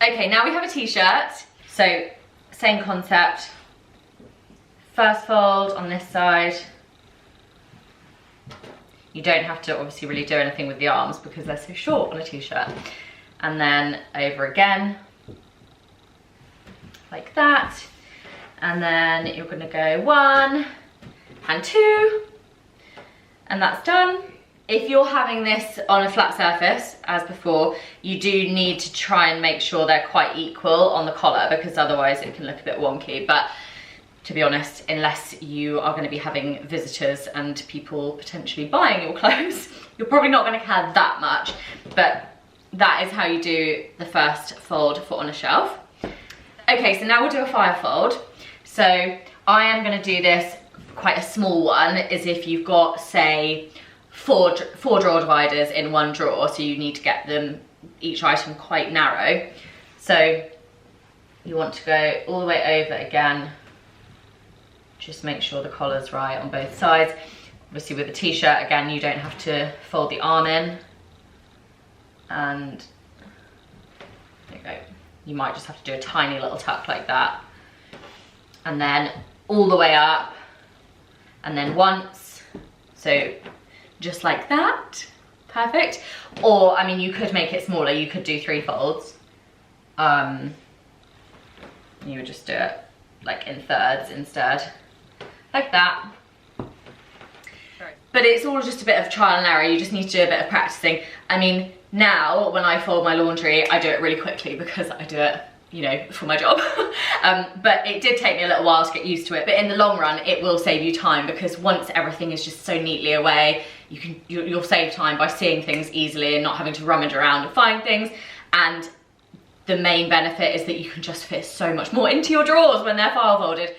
Okay, now we have a t-shirt. So same concept. First fold on this side. You don't have to obviously really do anything with the arms because they're so short on a t-shirt. And then over again, like that. And then you're gonna go 1 and 2, and that's done. If you're having this on a flat surface, as before, you do need to try and make sure they're quite equal on the collar because otherwise it can look a bit wonky. But to be honest, unless you are going to be having visitors and people potentially buying your clothes, you're probably not going to care that much. But that is how you do the first fold for on a shelf. Okay, so now we'll do a fire fold. So I am going to do this quite a small one, as if you've got, say, four drawer dividers in one drawer, so you need to get them, each item, quite narrow. So you want to go all the way over again. Just make sure the collar's right on both sides. Obviously with a t-shirt, again, you don't have to fold the arm in. And there you go. You might just have to do a tiny little tuck like that. And then all the way up, and then once. So just like that, perfect. Or, I mean, you could make it smaller. You could do 3 folds. You would just do it like in thirds instead, like that. But it's all just a bit of trial and error. You just need to do a bit of practicing. I mean, now when I fold my laundry, I do it really quickly because I do it, you know, for my job. But it did take me a little while to get used to it. But in the long run, it will save you time because once everything is just so neatly away, you'll save time by seeing things easily and not having to rummage around and find things. And the main benefit is that you can just fit so much more into your drawers when they're file folded.